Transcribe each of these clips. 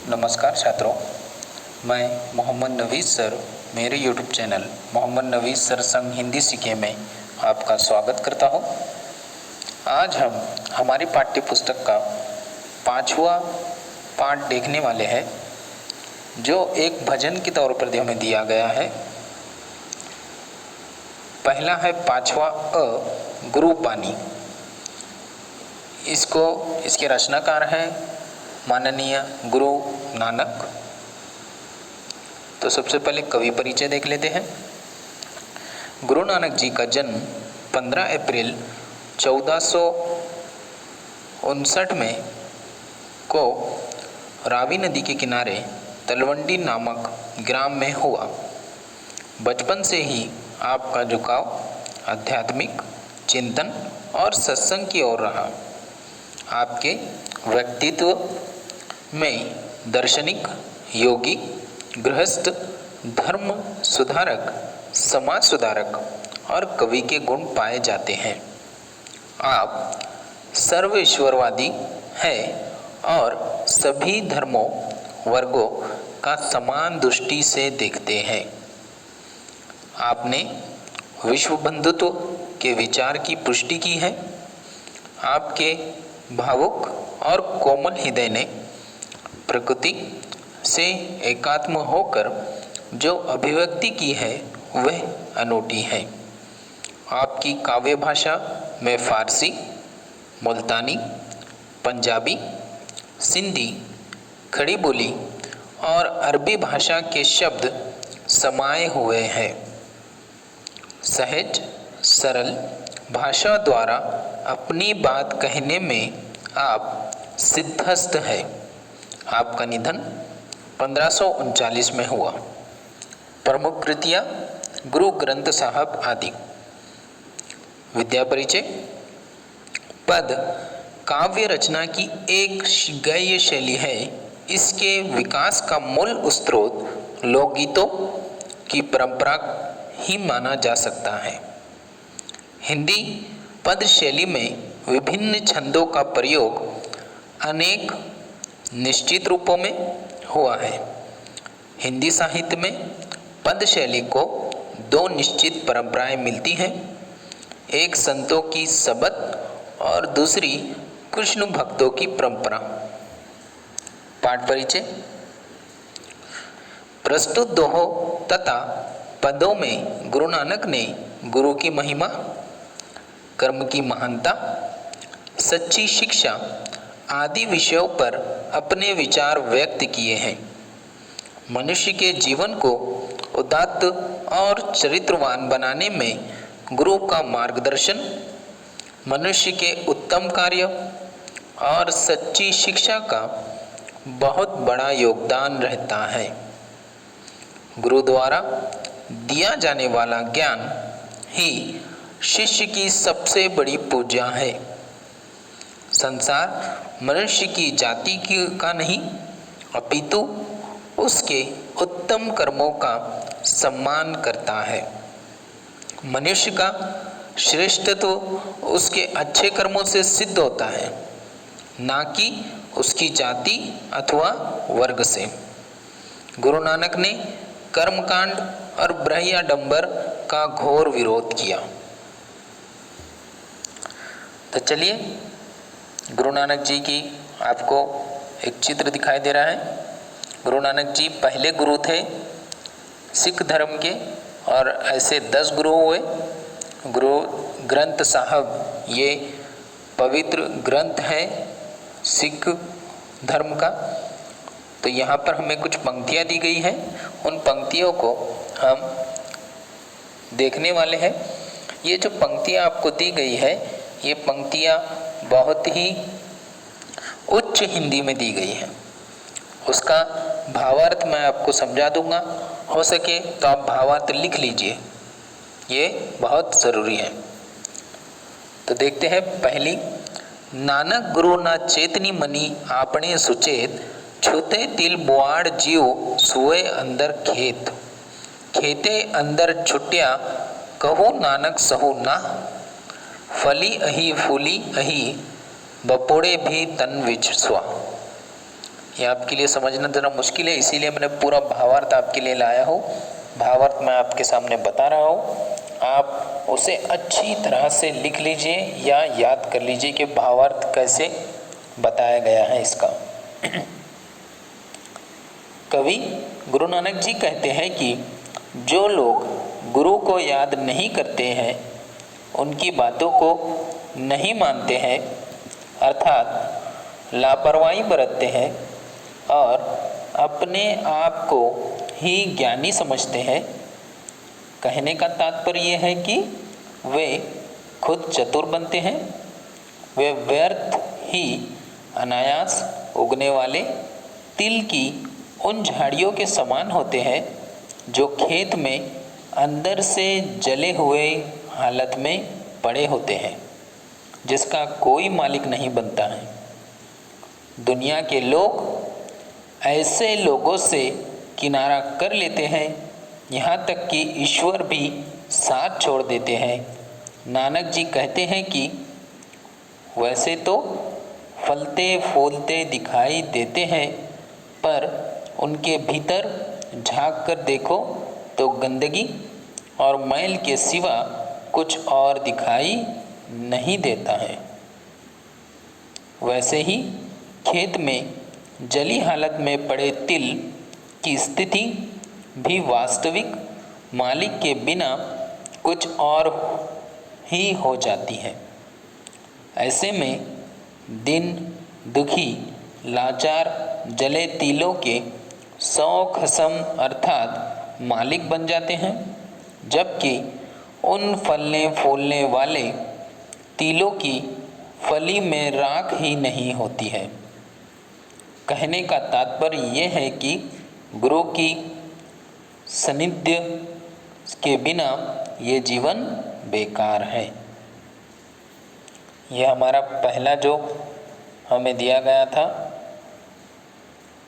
नमस्कार छात्रों, मैं मोहम्मद नवीस सर मेरे यूट्यूब चैनल मोहम्मद नवीस सर संग हिंदी सीखे में आपका स्वागत करता हूं। आज हम हमारी पाठ्य पुस्तक का 5वां पाठ देखने वाले हैं, जो एक भजन के तौर पर हमें दिया गया है। पहला है 5वां गुरु बानी। इसके रचनाकार हैं माननीय गुरु नानक। तो सबसे पहले कवि परिचय देख लेते हैं। गुरु नानक जी का जन्म 15 अप्रैल 1459 में को रावी नदी के किनारे तलवंडी नामक ग्राम में हुआ। बचपन से ही आपका झुकाव आध्यात्मिक चिंतन और सत्संग की ओर रहा। आपके व्यक्तित्व में दार्शनिक, योगी, गृहस्थ, धर्म सुधारक, समाज सुधारक और कवि के गुण पाए जाते हैं। आप सर्वईश्वरवादी हैं और सभी धर्मों वर्गों का समान दृष्टि से देखते हैं। आपने विश्व बंधुत्व के विचार की पुष्टि की है। आपके भावुक और कोमल हृदय ने प्रकृति से एकात्म होकर जो अभिव्यक्ति की है वह अनूठी है। आपकी काव्य भाषा में फारसी, मुल्तानी, पंजाबी, सिंधी, खड़ी बोली और अरबी भाषा के शब्द समाये हुए हैं। सहज सरल भाषा द्वारा अपनी बात कहने में आप सिद्धहस्त है। आपका निधन 1539 में हुआ। प्रमुख कृतियाँ गुरु ग्रंथ साहब आदि। विद्या परिचय। पद काव्य रचना की एक गद्य शैली है। इसके विकास का मूल स्रोत लोकगीतों की परंपरा ही माना जा सकता है। हिंदी पद शैली में विभिन्न छंदों का प्रयोग अनेक निश्चित रूपों में हुआ है। हिंदी साहित्य में पद शैली को दो निश्चित परंपराएं मिलती हैं, एक संतों की सबद और दूसरी कृष्ण भक्तों की परंपरा। पाठ परिचय। प्रस्तुत दोहों तथा पदों में गुरु नानक ने गुरु की महिमा, कर्म की महानता, सच्ची शिक्षा आदि विषयों पर अपने विचार व्यक्त किए हैं। मनुष्य के जीवन को उदात्त और चरित्रवान बनाने में गुरु का मार्गदर्शन, मनुष्य के उत्तम कार्य और सच्ची शिक्षा का बहुत बड़ा योगदान रहता है। गुरु द्वारा दिया जाने वाला ज्ञान ही शिष्य की सबसे बड़ी पूजा है। संसार मनुष्य की जाति का नहीं, अपितु उसके उत्तम कर्मों का सम्मान करता है। मनुष्य का श्रेष्ठत्व उसके अच्छे कर्मों से सिद्ध होता है, ना कि उसकी जाति अथवा वर्ग से। गुरु नानक ने कर्मकांड और ब्रह्माडंबर का घोर विरोध किया। तो चलिए, गुरु नानक जी की आपको एक चित्र दिखाई दे रहा है। गुरु नानक जी पहले गुरु थे सिख धर्म के, और ऐसे 10 गुरु हुए। गुरु ग्रंथ साहब ये पवित्र ग्रंथ है सिख धर्म का। तो यहाँ पर हमें कुछ पंक्तियाँ दी गई हैं, उन पंक्तियों को हम देखने वाले हैं। ये जो पंक्तियाँ आपको दी गई है, ये पंक्तियाँ बहुत ही उच्च हिंदी में दी गई हैं। उसका भावार्थ मैं आपको समझा दूंगा। हो सके तो आप भावार्थ लिख लीजिए, ये बहुत ज़रूरी है। तो देखते हैं पहली। नानक गुरु ना चेतनी मनी आपने सुचेत, छूते तिल बुआड़ जीव सुए अंदर खेत, खेते अंदर छुट्या कहो नानक सहु ना, फली अही फूली अही बपोड़े भी तन विच स्वा। ये आपके लिए समझना ज़रा मुश्किल है, इसीलिए मैंने पूरा भावार्थ आपके लिए लाया हूँ। भावार्थ मैं आपके सामने बता रहा हूँ, आप उसे अच्छी तरह से लिख लीजिए या याद कर लीजिए कि भावार्थ कैसे बताया गया है इसका। कवि गुरु नानक जी कहते हैं कि जो लोग गुरु को याद नहीं करते हैं, उनकी बातों को नहीं मानते हैं, अर्थात लापरवाही बरतते हैं और अपने आप को ही ज्ञानी समझते हैं, कहने का तात्पर्य यह है कि वे खुद चतुर बनते हैं, वे व्यर्थ ही अनायास उगने वाले तिल की उन झाड़ियों के समान होते हैं जो खेत में अंदर से जले हुए हालत में पड़े होते हैं, जिसका कोई मालिक नहीं बनता है। दुनिया के लोग ऐसे लोगों से किनारा कर लेते हैं, यहाँ तक कि ईश्वर भी साथ छोड़ देते हैं। नानक जी कहते हैं कि वैसे तो फलते फूलते दिखाई देते हैं, पर उनके भीतर झांक कर देखो तो गंदगी और मैल के सिवा कुछ और दिखाई नहीं देता है। वैसे ही खेत में जली हालत में पड़े तिल की स्थिति भी वास्तविक मालिक के बिना कुछ और ही हो जाती है। ऐसे में दिन दुखी लाचार जले तिलों के 100 खसम अर्थात मालिक बन जाते हैं, जबकि उन फलने फूलने वाले तिलों की फली में राख ही नहीं होती है। कहने का तात्पर्य यह है कि गुरु की सानिध्य के बिना ये जीवन बेकार है। यह हमारा पहला जो हमें दिया गया था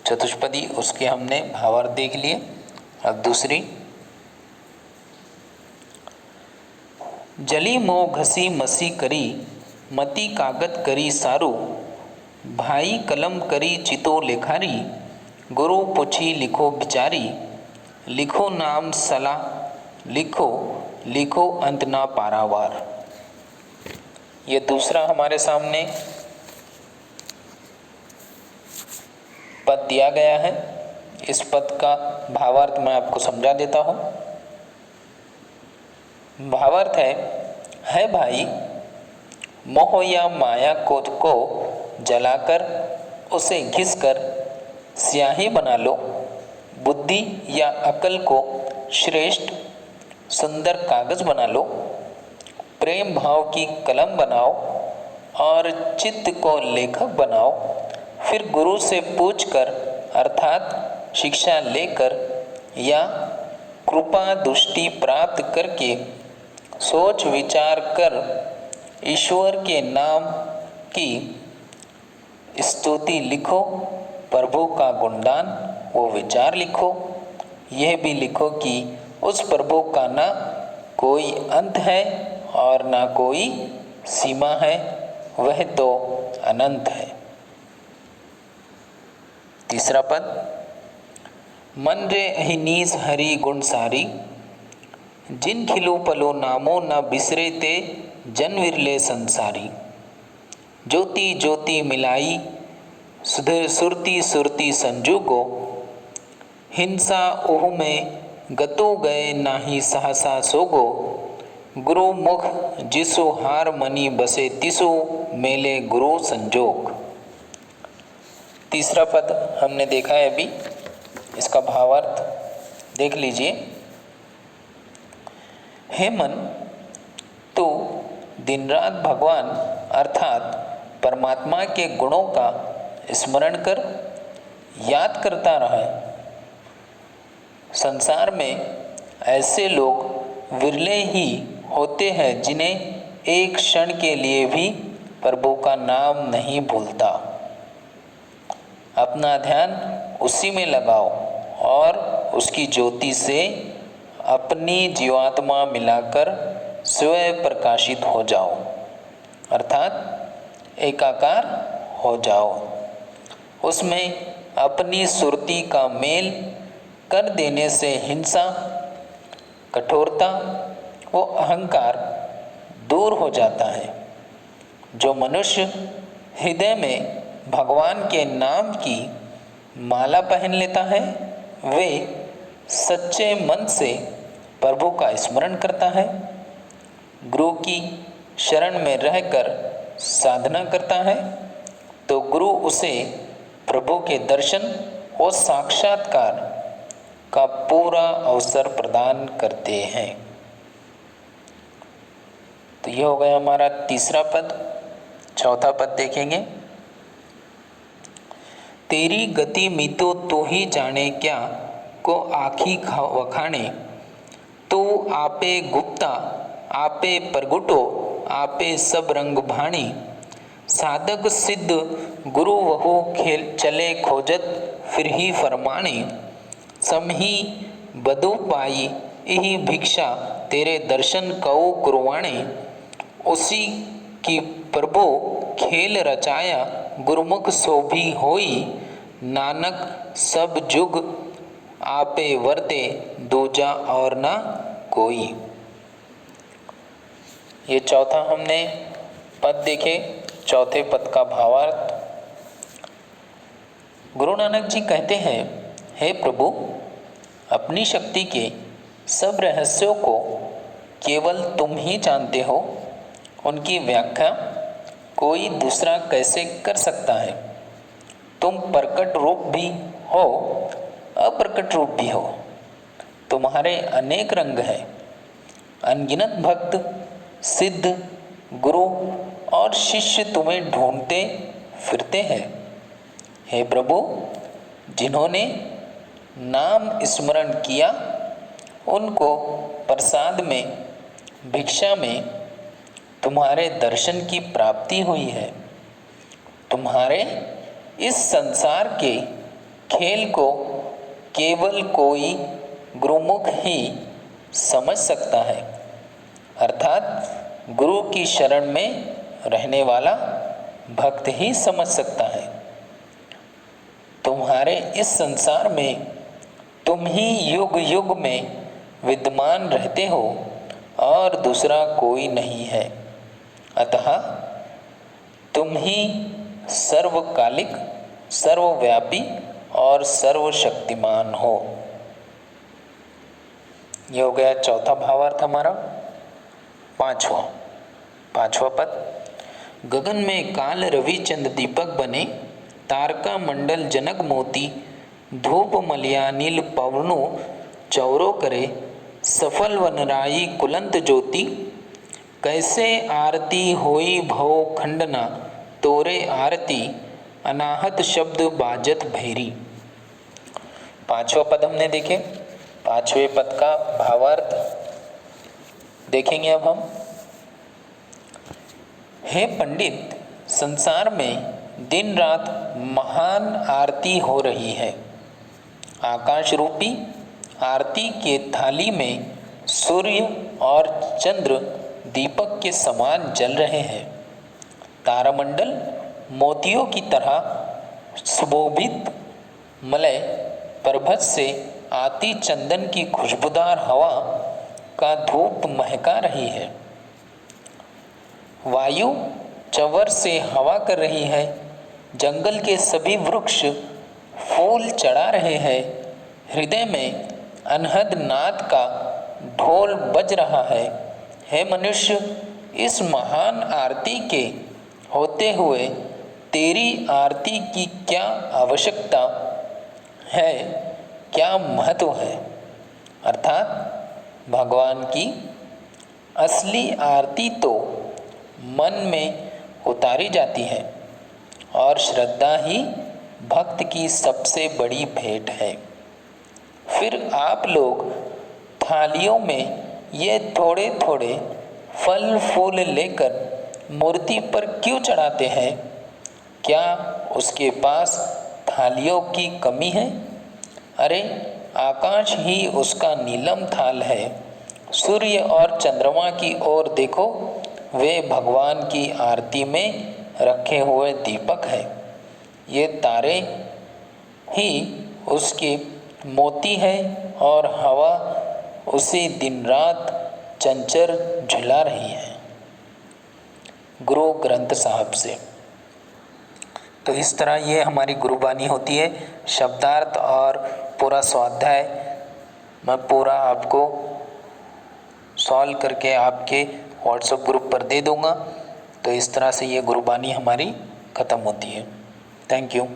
चतुष्पदी, उसके हमने भावार्थ देख लिए। अब दूसरी, जली मोह घसी मसी करी, मती कागत करी सारू, भाई कलम करी चितो लेखारी, गुरु पूछी लिखो बिचारी, लिखो नाम सला लिखो, लिखो अंत ना पारावार। ये दूसरा हमारे सामने पद दिया गया है। इस पद का भावार्थ मैं आपको समझा देता हूँ। भावार्थ है भाई, मोह या माया को जलाकर उसे घिसकर स्याही बना लो, बुद्धि या अकल को श्रेष्ठ सुंदर कागज बना लो, प्रेम भाव की कलम बनाओ और चित्त को लेखक बनाओ। फिर गुरु से पूछकर अर्थात शिक्षा लेकर या कृपा दृष्टि प्राप्त करके सोच विचार कर ईश्वर के नाम की स्तुति लिखो, प्रभु का गुणगान वो विचार लिखो। यह भी लिखो कि उस प्रभु का ना कोई अंत है और ना कोई सीमा है, वह तो अनंत है। तीसरा पद, मन रे अहिनीस हरि गुण सारी, जिन खिलो पलो नामो न बिसरे ते जन विरले संसारी, ज्योति ज्योति मिलाई सुधे सुरती सुरती संजोगो, हिंसा ओह में गतो गए नाही सहसा सोगो, गुरु मुख जिसो हार मनी बसे तिसो मेले गुरु संजोग। तीसरा पद हमने देखा है अभी, इसका भावार्थ देख लीजिए। हे मन, तू दिन रात भगवान अर्थात परमात्मा के गुणों का स्मरण कर याद करता रहे। संसार में ऐसे लोग विरले ही होते हैं जिन्हें एक क्षण के लिए भी प्रभु का नाम नहीं भूलता। अपना ध्यान उसी में लगाओ और उसकी ज्योति से अपनी जीवात्मा मिलाकर स्वयं प्रकाशित हो जाओ, अर्थात एकाकार हो जाओ। उसमें अपनी सुरती का मेल कर देने से हिंसा, कठोरता व अहंकार दूर हो जाता है। जो मनुष्य हृदय में भगवान के नाम की माला पहन लेता है, वे सच्चे मन से प्रभु का स्मरण करता है, गुरु की शरण में रहकर साधना करता है, तो गुरु उसे प्रभु के दर्शन और साक्षात्कार का पूरा अवसर प्रदान करते हैं। तो यह हो गया हमारा तीसरा पद। चौथा पद देखेंगे। तेरी गति मीतो तू ही जाने क्या, को आखी वखाणे, तू आपे गुप्ता आपे परगुटो, आपे सब रंग भाणी, साधक सिद्ध गुरु वहु खेल चले खोजत, फिर ही फरमाने, समही बधु पाई यही भिक्षा, तेरे दर्शन कऊ कुरवाणे, उसी की प्रभु खेल रचाया, गुरुमुख सोभी होई, नानक सब जुग आपे वर्ते, दूजा और ना कोई। ये चौथा हमने पद देखे। चौथे पद का भावार्थ। गुरु नानक जी कहते हैं, हे प्रभु, अपनी शक्ति के सब रहस्यों को केवल तुम ही जानते हो। उनकी व्याख्या कोई दूसरा कैसे कर सकता है। तुम प्रकट रूप भी हो, अप्रकट रूप भी हो। तुम्हारे अनेक रंग हैं। अनगिनत भक्त, सिद्ध, गुरु और शिष्य तुम्हें ढूंढते फिरते हैं। हे प्रभु, जिन्होंने नाम स्मरण किया, उनको प्रसाद में, भिक्षा में तुम्हारे दर्शन की प्राप्ति हुई है। तुम्हारे इस संसार के खेल को केवल कोई गुरुमुख ही समझ सकता है, अर्थात गुरु की शरण में रहने वाला भक्त ही समझ सकता है। तुम्हारे इस संसार में तुम ही युग युग में विद्यमान रहते हो और दूसरा कोई नहीं है। अतः तुम ही सर्वकालिक, सर्वव्यापी और सर्वशक्तिमान हो। यह हो गया चौथा भावार्थ हमारा। पांचवा पद। गगन में काल रवि चंद दीपक बने, तारका मंडल जनक मोती, धूप मलिया नील पवनो चौरो करे, सफल वनराई कुलंत ज्योति, कैसे आरती होई भव खंडना, तोरे आरती अनाहत शब्द बाजत भैरी। पांचवा पद हमने देखे। पांचवें पद का भावार्थ देखेंगे अब हम। हे पंडित, संसार में दिन रात महान आरती हो रही है। आकाश रूपी आरती के थाली में सूर्य और चंद्र दीपक के समान जल रहे हैं। तारामंडल मोतियों की तरह सुशोभित मलय पर्वत से आती चंदन की खुशबूदार हवा का धूप महका रही है। वायु चंवर से हवा कर रही है। जंगल के सभी वृक्ष फूल चढ़ा रहे हैं। हृदय में अनहद नाद का ढोल बज रहा है। हे मनुष्य, इस महान आरती के होते हुए तेरी आरती की क्या आवश्यकता है, क्या महत्व है। अर्थात भगवान की असली आरती तो मन में उतारी जाती है और श्रद्धा ही भक्त की सबसे बड़ी भेंट है। फिर आप लोग थालियों में ये थोड़े थोड़े फल फूल लेकर मूर्ति पर क्यों चढ़ाते हैं? क्या उसके पास थालियों की कमी है? अरे, आकाश ही उसका नीलम थाल है। सूर्य और चंद्रमा की ओर देखो, वे भगवान की आरती में रखे हुए दीपक है। ये तारे ही उसके मोती है और हवा उसे दिन रात चंचल झुला रही है। गुरु ग्रंथ साहब से। तो इस तरह ये हमारी गुरुबानी होती है। शब्दार्थ और पूरा स्वाध्याय मैं पूरा आपको सॉल्व करके आपके व्हाट्सएप ग्रुप पर दे दूँगा। तो इस तरह से ये गुरुबानी हमारी ख़त्म होती है। Thank you.